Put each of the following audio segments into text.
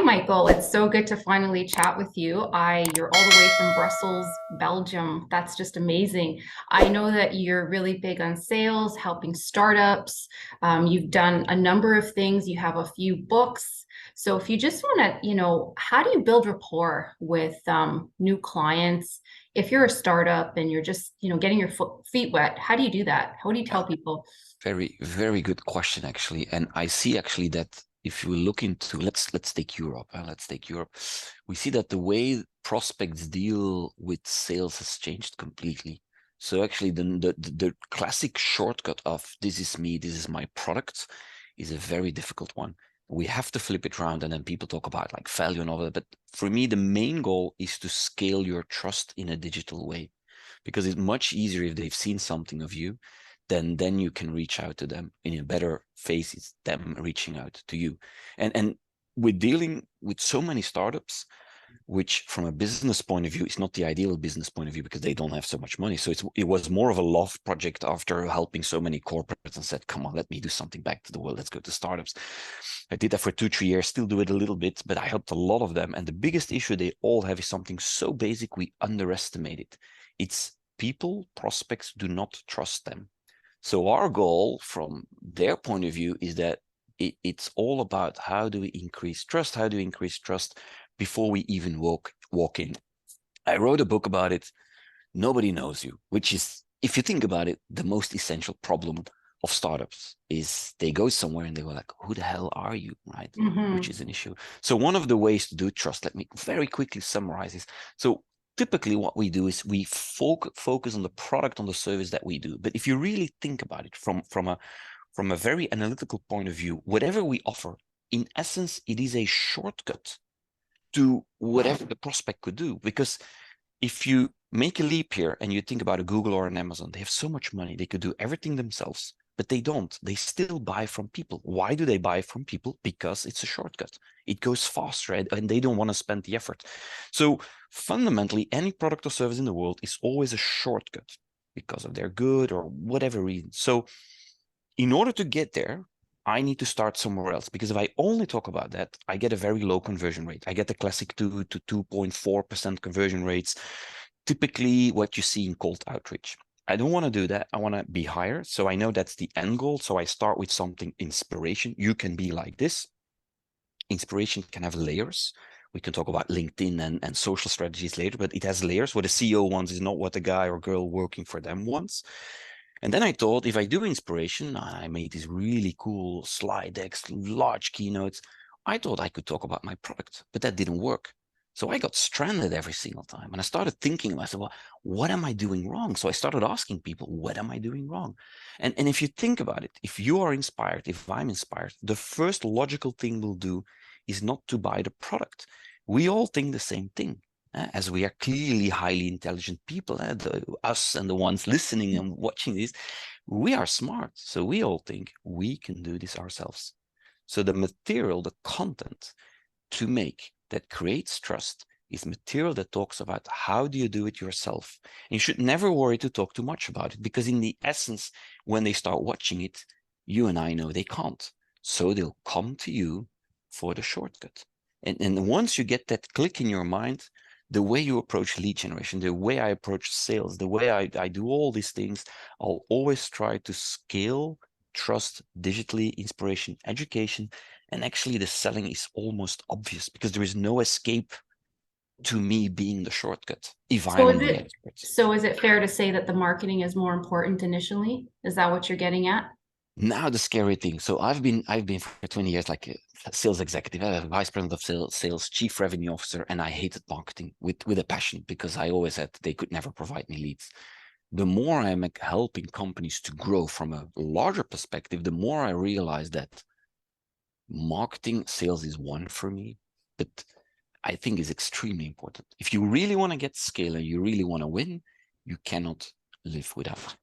Michael. It's so good to finally chat with you. You're all the way from Brussels, Belgium. That's just amazing. I know that you're really big on sales, helping startups. You've done a number of things. You have a few books. So if you just want to, how do you build rapport with new clients? If you're a startup and you're just, getting your feet wet, how do you do that? How do you tell people? Very, very good question, actually. And I see actually that if you look into, let's take Europe. Let's take Europe. We see that the way prospects deal with sales has changed completely. So actually, the classic shortcut of this is me, this is my product, is a very difficult one. We have to flip it around, and then people talk about like value and all that. But for me, the main goal is to scale your trust in a digital way, because it's much easier if they've seen something of you then you can reach out to them in a better phase. It's them reaching out to you. And we're dealing with so many startups, which from a business point of view is not the ideal business point of view because they don't have so much money. So it was more of a love project after helping so many corporates and said, come on, let me do something back to the world. Let's go to startups. I did that for 2-3 years, still do it a little bit, but I helped a lot of them. And the biggest issue they all have is something so basic we underestimate it. It's people, prospects do not trust them. So our goal from their point of view is that it's all about how do we increase trust? How do we increase trust before we even walk in? I wrote a book about it. Nobody knows you, which is, if you think about it, the most essential problem of startups is they go somewhere and they go like, who the hell are you, right? Which Mhm. is an issue. So one of the ways to do trust, let me very quickly summarize this. So typically what we do is we focus on the product, on the service that we do. But if you really think about it from a very analytical point of view, whatever we offer, in essence, it is a shortcut to whatever the prospect could do. Because if you make a leap here and you think about a Google or an Amazon, they have so much money, they could do everything themselves, but they don't. They still buy from people. Why do they buy from people? Because it's a shortcut. It goes faster and they don't want to spend the effort. So fundamentally, any product or service in the world is always a shortcut because of their good or whatever reason. So in order to get there, I need to start somewhere else, because if I only talk about that, I get a very low conversion rate. I get the classic 2 to 2.4% conversion rates, typically what you see in cold outreach. I don't want to do that. I want to be higher. So I know that's the end goal. So I start with something inspiration. You can be like this. Inspiration can have layers. We can talk about LinkedIn and social strategies later, but it has layers. What a CEO wants is not what a guy or girl working for them wants. And then I thought, if I do inspiration, I made these really cool slide decks, large keynotes. I thought I could talk about my product, but that didn't work. So I got stranded every single time. And I started thinking, I said, well, what am I doing wrong? So I started asking people, what am I doing wrong? And if you think about it, if you are inspired, if I'm inspired, the first logical thing we'll do is not to buy the product. We all think the same thing. As we are clearly highly intelligent people, us and the ones listening and watching this, we are smart. So we all think we can do this ourselves. So the material, the content to make that creates trust is material that talks about how do you do it yourself. And you should never worry to talk too much about it, because in the essence, when they start watching it, you and I know they can't. So they'll come to you for the shortcut. And once you get that click in your mind, the way you approach lead generation, the way I approach sales, the way I do all these things, I'll always try to scale trust digitally, inspiration, education. And actually the selling is almost obvious because there is no escape to me being the shortcut if So is I'm the it expert. so is it fair to say that the marketing is more important initially? Is that what you're getting at? Now the scary thing. So I've been for 20 years like a sales executive, vice president of sales, chief revenue officer, and I hated marketing with a passion because I always said they could never provide me leads. The more I'm helping companies to grow from a larger perspective, the more I realize that marketing sales is one for me, but I think is extremely important. If you really want to get scale and you really want to win, you cannot live without it.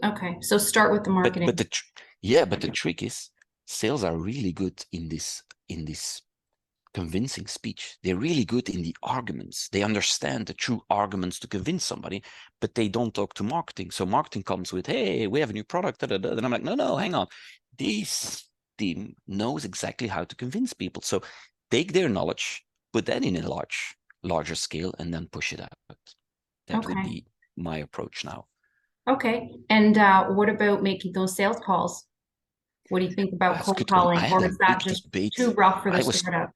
Okay, so start with the But marketing. the trick is sales are really good in this convincing speech. They're really good in the arguments. They understand the true arguments to convince somebody, but they don't talk to marketing. So marketing comes with, hey, we have a new product. Da, da, da. And I'm like, no, hang on. This team knows exactly how to convince people. So take their knowledge, put that in a larger scale, and then push it out. That would Okay. be my approach now. Okay. And what about making those sales calls? What do you think about That's a cold good one. I calling, had or a is that big just debate. too rough for the I was startup?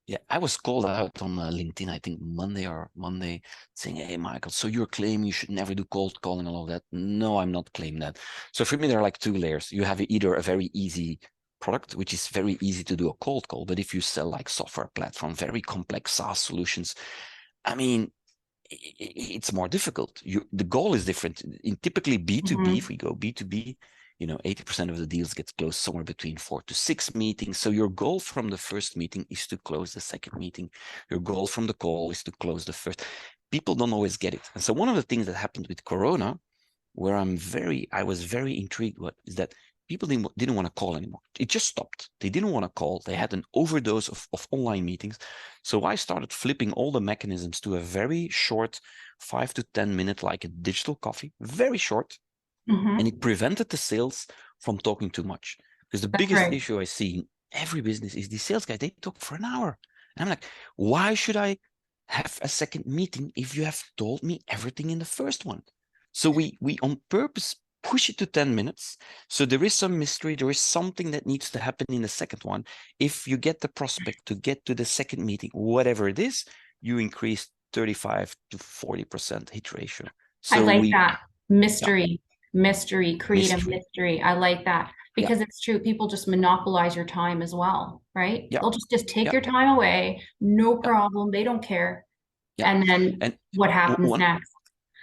Yeah, I was called out on LinkedIn, I think Monday, saying, "Hey, Michael, so you're claiming you should never do cold calling and all of that." No, I'm not claiming that. So for me, there are like two layers. You have either a very easy product, which is very easy to do a cold call, but if you sell like software platform, very complex SaaS solutions, I mean, it's more difficult. The goal is different. In typically B2B, if we go B2B, 80% of the deals get closed somewhere between 4 to 6 meetings. So your goal from the first meeting is to close the second meeting. Your goal from the call is to close the first. People don't always get it. And so one of the things that happened with Corona, where I was very intrigued, is that people didn't want to call anymore. It just stopped. They didn't want to call. They had an overdose of online meetings. So I started flipping all the mechanisms to a very short 5 to 10 minute, like a digital coffee, very short. And it prevented the sales from talking too much. Because the That's biggest right. issue I see in every business is the sales guy, they talk for an hour. And I'm like, why should I have a second meeting if you have told me everything in the first one? So we on purpose push it to 10 minutes. So there is some mystery. There is something that needs to happen in the second one. If you get the prospect to get to the second meeting, whatever it is, you increase 35 to 40% hit ratio. I So like that. yeah, Mystery, create a mystery. mystery. I like that Yeah, because it's true. People just monopolize your time as well, right? yeah, They'll just take yeah, your time away, no yeah, problem. They don't care. yeah. And then And what happens one next?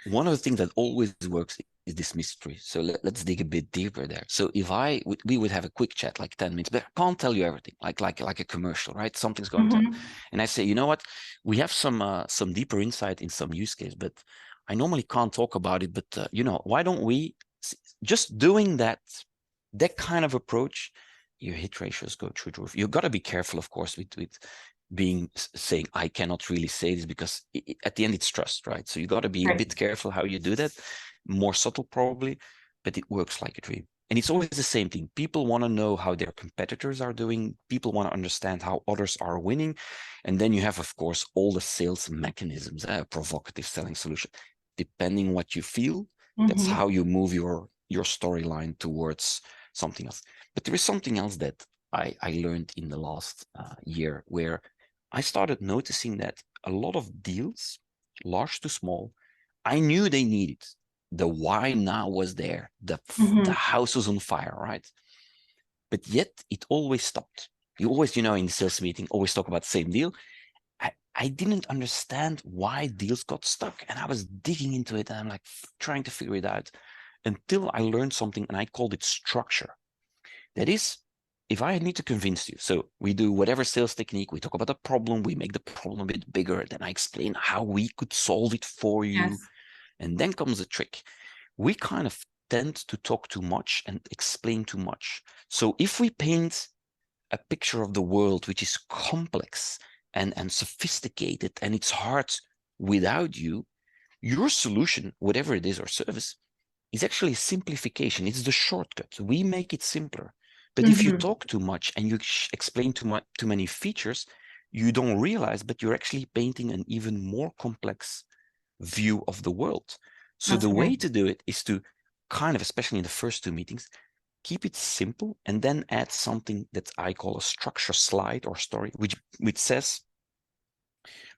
one of the things that always works is this mystery. So let's dig a bit deeper there. So if we would have a quick chat, like 10 minutes, but I can't tell you everything, like a commercial, right? Something's going to happen. Hmm. And I say, you know what? We have some deeper insight in some use case, but I normally can't talk about it. But why don't we just doing that kind of approach? Your hit ratios go through the roof. You've got to be careful, of course, with being saying I cannot really say this because at the end it's trust, right? So you got to be a Right. bit careful how you do that, more subtle probably, but it works like a dream. And it's always the same thing. People want to know how their competitors are doing. People want to understand how others are winning. And then you have, of course, all the sales mechanisms, a provocative selling solution. Depending what you feel, that's Hmm. how you move your storyline towards something else. But there is something else that I learned in the last year where I started noticing that a lot of deals, large to small, I knew they needed. The why now was there. The Hmm. house was on fire, right? But yet it always stopped. You always, in the sales meeting, always talk about the same deal. I didn't understand why deals got stuck. And I was digging into it and I'm like trying to figure it out until I learned something and I called it structure. That is, if I need to convince you, so we do whatever sales technique, we talk about the problem, we make the problem a bit bigger, then I explain how we could solve it for you. Yes. And then comes the trick. We kind of tend to talk too much and explain too much. So if we paint a picture of the world which is complex and sophisticated and it's hard without you, your solution, whatever it is or service, is actually simplification. It's the shortcut. We make it simpler. But if you Hmm. talk too much and you explain too many features, you don't realize, but you're actually painting an even more complex view of the world. So That's the right. way to do it is to kind of, especially in the first two meetings, keep it simple and then add something that I call a structure slide or story, which says,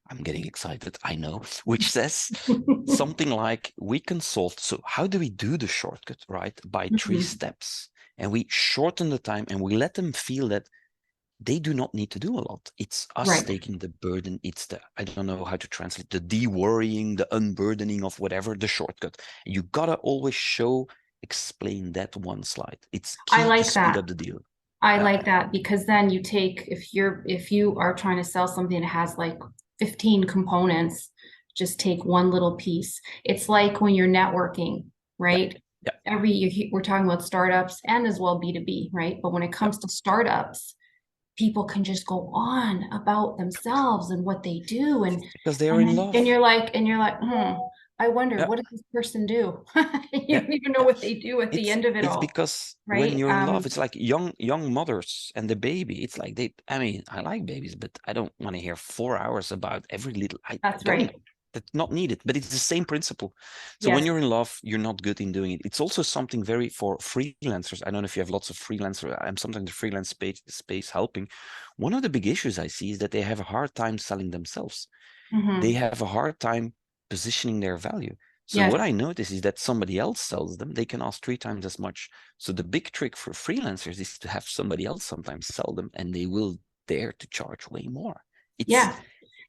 I'm getting excited, I know, which says something like we can solve. So how do we do the shortcut, right? By 3 steps. And we shorten the time and we let them feel that they do not need to do a lot. It's us Right. taking the burden. It's I don't know how to translate, the de-worrying, the unburdening of whatever, the shortcut. You gotta always explain that one slide. It's I key to like speed that. up the deal. I Yeah, like that because then you take if you are trying to sell something that has like 15 components, just take one little piece. It's like when you're networking, yeah, right? yeah, We're talking about startups and as well B2B, right? But when it yeah. comes to startups, people can just go on about themselves and what they do Because they are and in then love. and you're like, hmm, I wonder, Yeah, what does this person do? You yeah, don't even know yeah. what they do at the end of it It's all, because when right? you're in love, it's like young mothers and the baby. It's like I mean, I like babies, but I don't want to hear 4 hours about every little. I That's don't. right. That's not needed. But it's the same principle. So when Yes. you're in love, you're not good in doing it. It's also something very for freelancers. I don't know if you have lots of freelancers. I'm sometimes in the freelance space helping. One of the big issues I see is that they have a hard time selling themselves. They Hmm. have a hard time positioning their value. So what Yes. I notice is that somebody else sells them, they can ask 3 times as much. So the big trick for freelancers is to have somebody else sometimes sell them, and they will dare to charge way more. It's Yeah. it's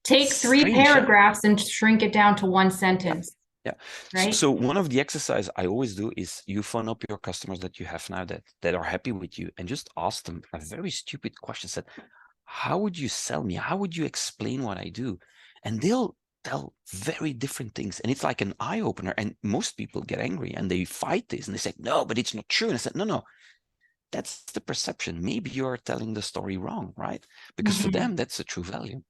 Take three strange, yeah? paragraphs and shrink it down to one Yeah. sentence, Yeah. right? So one of the exercise I always do is you phone up your customers that you have now that are happy with you and just ask them a very stupid question. Said, how would you sell me? How would you explain what I do? And they'll tell very different things. And it's like an eye opener. And most people get angry and they fight this and they say, no, but it's not true. And I said, no, that's the perception. Maybe you're telling the story wrong, right? Because for Mhm. them, that's a true value.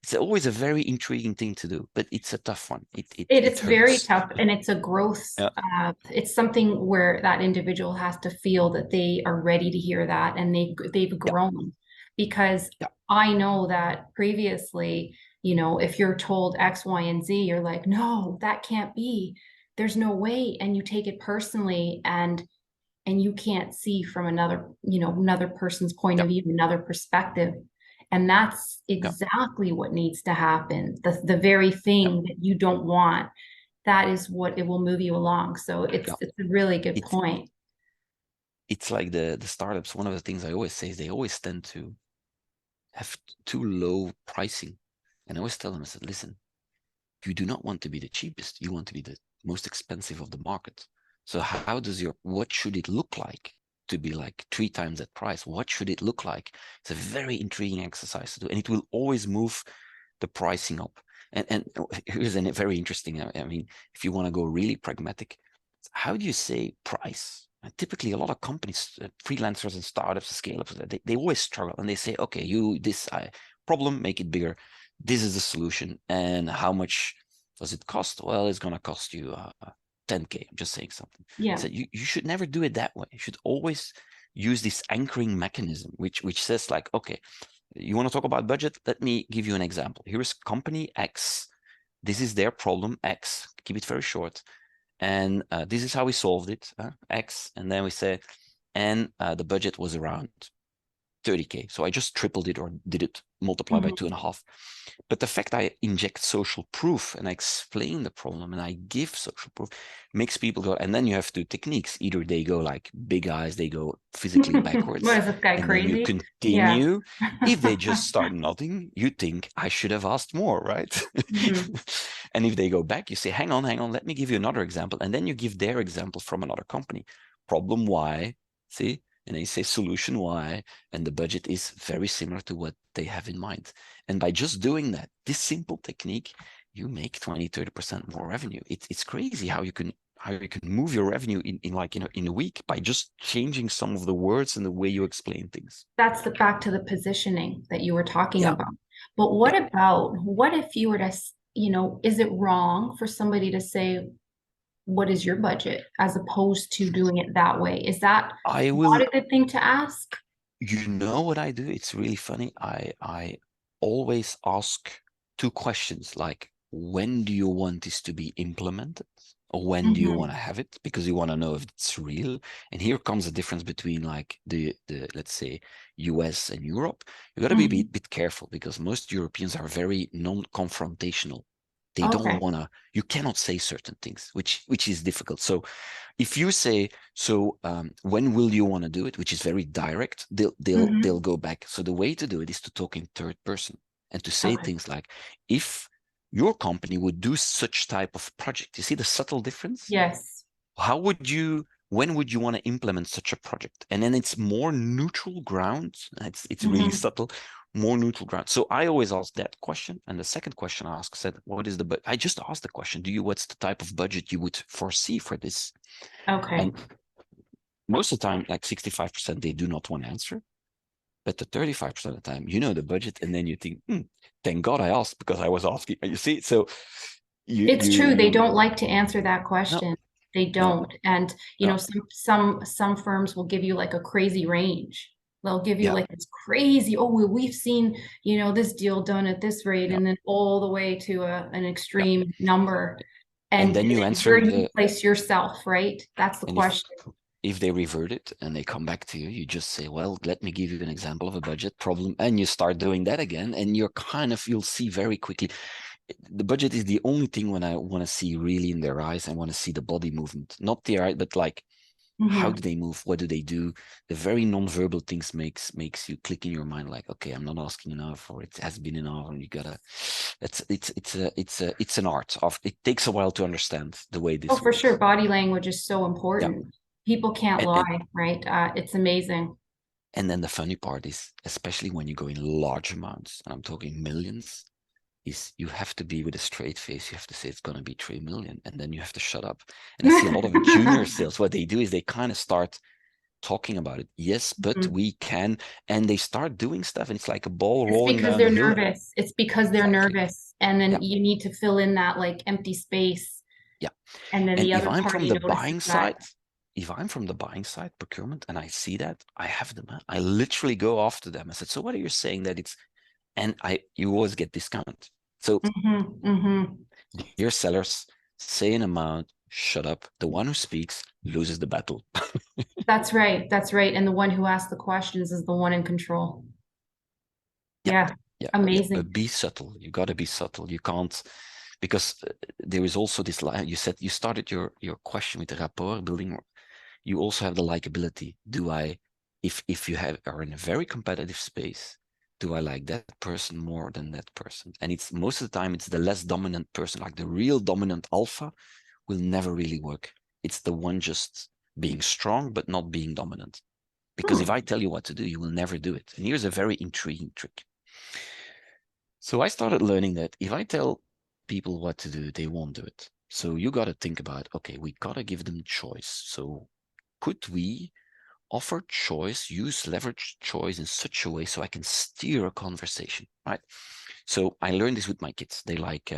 It's always a very intriguing thing to do, but it's a tough one. It It's very hurts. tough, and it's a growth. Yeah, It's something where that individual has to feel that they are ready to hear that, and they've yeah, grown. Because yeah, I know that previously, if you're told X, Y, and Z, you're like, no, that can't be. There's no way, and you take it personally, and you can't see from another person's point yeah, of view, another perspective. And that's yeah, exactly what needs to happen. The very yeah, thing that you don't want, that is what it will move you along. So it's yeah. it's a really good It's point. it's like the startups. One of the things I always say is they always tend to have too low pricing. And I always tell them, I said, listen, you do not want to be the cheapest. You want to be the most expensive of the market. So what should it look like to be like 3 times that price? What should it look like? It's a very intriguing exercise to do. And it will always move the pricing up. And here's a very interesting, I mean, if you want to go really pragmatic, how do you say price? And typically, a lot of companies, freelancers and startups, scale-ups, they always struggle and they say, okay, this problem, make it bigger. This is the solution. And how much does it cost? Well, it's going to cost you 10K. I'm just saying something. Yeah. So you should never do it that way. You should always use this anchoring mechanism, which says like, okay, you want to talk about budget? Let me give you an example. Here is company X. This is their problem X. Keep it very short. And this is how we solved it, X. And then we say, and the budget was around 30K. So I just tripled it or did it multiply by Mhm. 2.5. But the fact I inject social proof and I explain the problem and I give social proof makes people go, and then you have two techniques. Either they go like big eyes, they go physically What backwards, is this guy and then you crazy? Yeah. continue. If they just start nodding, you think I should have asked more, right? Mhm. And if they go back, you say, hang on, let me give you another example. And then you give their example from another company. Problem Y, see? And they say solution Y, and the budget is very similar to what they have in mind. And by just doing that, this simple technique, you make 20-30% more revenue. It's crazy how you can move your revenue in a week by just changing some of the words and the way you explain things. That's back to the positioning that you were talking Yeah, about. But yeah. what if you were to, is it wrong for somebody to say, what is your budget, as opposed to doing it that way? Is that I not will a good thing to ask? You know what I do? It's really funny. I always ask 2 questions like, when do you want this to be implemented? Or when do you want Hmm. to have it? Because you want to know if it's real. And here comes the difference between like the let's say US and Europe. You got to be a Hmm. bit careful because most Europeans are very non-confrontational. They don't Okay. want to, you cannot say certain things, which is difficult. So if you say, so when will you want to do it, which is very direct, they'll Hmm. go back. So the way to do it is to talk in third person and to say Okay. things like, if your company would do such type of project, you see the subtle difference? Yes. When would you want to implement such a project? And then it's more neutral ground. It's really Hmm. subtle, more neutral ground. So I always ask that question. And the second question I ask said, what is the budget? I just asked the question, what's the type of budget you would foresee for this? Okay. And most of the time, like 65%, they do not want to answer. But the 35% of the time, you know the budget, and then you think, thank God I asked because I was asking. You see, so It's true. They you don't like to answer that no, question. They no, don't. And you know, no. some firms will give you like a crazy range. They'll give you Yeah, like this crazy, oh, we've seen, you know, this deal done at this rate, yeah, and then all the way to an yeah. extreme number. And And then you then where answer do you the place yourself, right? That's the and question. if they revert it and they come back to you, you just say, well, let me give you an example of a budget problem, and you start doing that again, and you'll see very quickly. The budget is the only thing when I want to see really in their eyes. I want to see the body movement, not the eye, but like how do Mhm. they move? What do they do? The very non-verbal things makes you click in your mind, like, okay, I'm not asking enough, or it has been enough, and you gotta. It's an art. It takes a while to understand the way Oh, this for sure. works. Body language is so Yeah, important. People can't and and lie, right? It's amazing. and then the funny part is, especially when you go in large amounts, and I'm talking millions, is you have to be with a straight face. You have to say it's going to be 3 million, and then you have to shut up. And I see a lot of junior sales. What they do is they kind of start talking about it. Yes, but Mhm. we can, and they start doing stuff, and it's like a ball It's rolling because down the they're hill. nervous. It's because they're Exactly. nervous. And Yeah, then you need to fill in that like empty space. yeah. And then And the if other I'm from party the notices buying that. side, procurement, and I see that, I have them. I literally go after them. I said, so what are you saying that it's, and you always get discount. So Hmm. Hmm. dear sellers, say an amount, shut up. The one who speaks loses the battle. That's right. That's right. And the one who asks the questions is the one in control. Yeah, Yeah. yeah, yeah. Amazing. But be subtle. You got to be subtle. You can't, because there is also this line. You said you started your question with the rapport building. You also have the likability. Do I, if you are in a very competitive space, do I like that person more than that person? And it's most of the time it's the less dominant person, like the real dominant alpha will never really work. It's the one just being strong but not being dominant. Because if Hmm. I tell you what to do, you will never do it. And here's a very intriguing trick. So I started learning that if I tell people what to do, they won't do it. So you got to think about, okay, we got to give them choice. So could we offer choice, use leverage choice in such a way so I can steer a conversation, right? So I learned this with my kids. They like,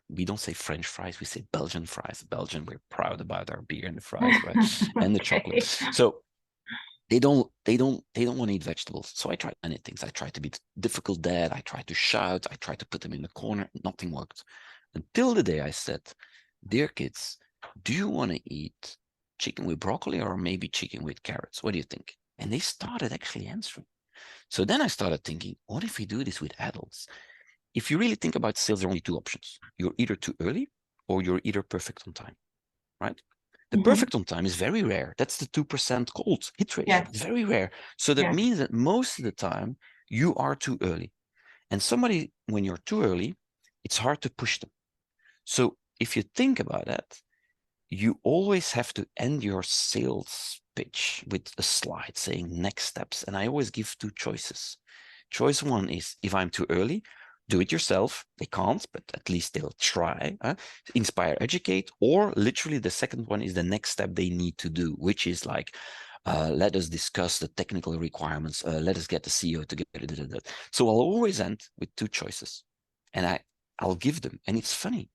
we don't say French fries, we say Belgian fries. Belgian, we're proud about our beer and the fries, right? And the chocolate. Okay. So they don't want to eat vegetables. So I tried many things. I tried to be difficult dad. I tried to shout. I tried to put them in the corner. Nothing worked. Until the day I said, dear kids, do you want to eat chicken with broccoli or maybe chicken with carrots? What do you think? And they started actually answering. So then I started thinking, what if we do this with adults? If you really think about sales, there are only two options. You're either too early or you're either perfect on time, right? The Hmm. perfect on time is very rare. That's the 2% cold hit ratio. It's Yes. very rare. So that Yes. means that most of the time you are too early. And somebody, when you're too early, it's hard to push them. So if you think about that, you always have to end your sales pitch with a slide saying next steps. And I always give two choices. Choice one is if I'm too early, do it yourself. They can't, but at least they'll try. Inspire, educate, or literally the second one is the next step they need to do, which is like, let us discuss the technical requirements. Let us get the CEO together. So I'll always end with two choices, and I'll give them. And it's funny,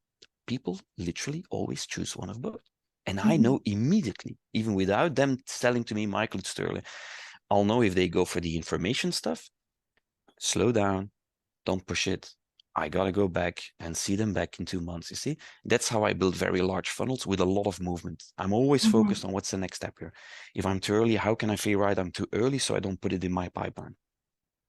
people literally always choose one of both. And I Mhm. know immediately, even without them telling to me, Michael, it's too early. I'll know if they go for the information stuff, slow down, don't push it. I got to go back and see them back in 2 months. You see, that's how I build very large funnels with a lot of movement. I'm always focused Mhm. on what's the next step here. If I'm too early, how can I figure out I'm too early so I don't put it in my pipeline?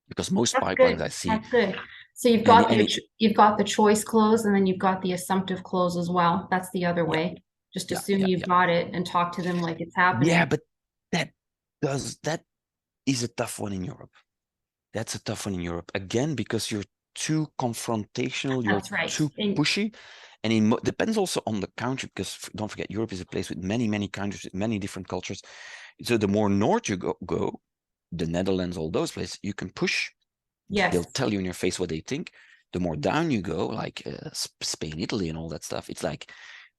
Because most That's pipelines good. I see, That's good. So and you've got the choice close and then you've got the assumptive close as well. That's the other yeah, way. Just yeah, assume yeah, you've yeah. got it and talk to them like it's Yeah, happening. but that that is a tough one in Europe. That's a tough one in Europe. Again, because you're too confrontational, you're That's right. too And pushy. And depends also on the country, because don't forget, Europe is a place with many, many countries, with many different cultures. So the more north you go, the Netherlands, all those places, you can push. They'll yes. tell you in your face what they think. The more down you go, like Spain, Italy, and all that stuff, it's like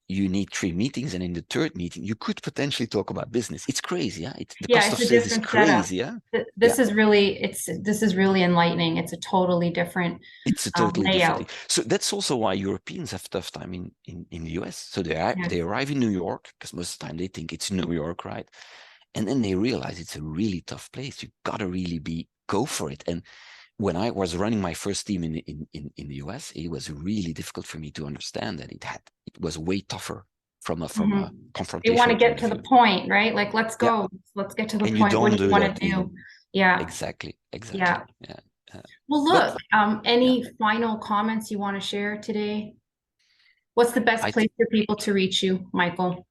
you need 3 meetings, and in the third meeting you could potentially talk about business. It's crazy. Yeah, the Yeah, cost of it's a sales is different setup. crazy. Yeah, This is really, this is really enlightening. It's a totally different it's a totally different thing. layout. So that's also why Europeans have tough time in the US. So they Yes. arrive in New York, because most of the time they think it's New York, right? And then they realize it's a really tough place. You gotta really go for it. And when I was running my first team in the US, it was really difficult for me to understand that it was way tougher from a They want to confrontational get point of to the view. point, right? Like, let's Yeah, go. Let's get to the and you point. What don't do you do want that to do? in Yeah. exactly. Yeah. Yeah. Well, But look, yeah, any final comments you want to share today? What's the best I place for people to reach you, Michael?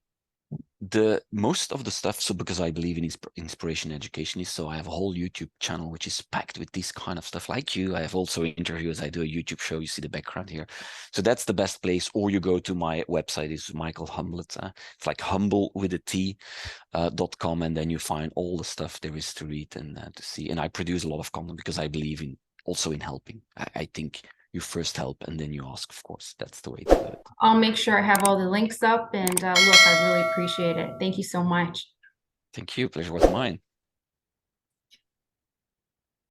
the most of the stuff, so because I believe in inspiration education, is so I have a whole YouTube channel which is packed with this kind of stuff. Like you, I have also interviews. I do a YouTube show. You see the background here, so that's the best place. Or you go to my website, is Michael Humblet. It's like humble with a T .com, and then you find all the stuff there is to read and to see. And I produce a lot of content because I believe in also in helping. I think you first help and then you ask. Of course, that's the way to do it. I'll make sure I have all the links up, and look, I really appreciate it. Thank you so much. Thank you. Pleasure was mine.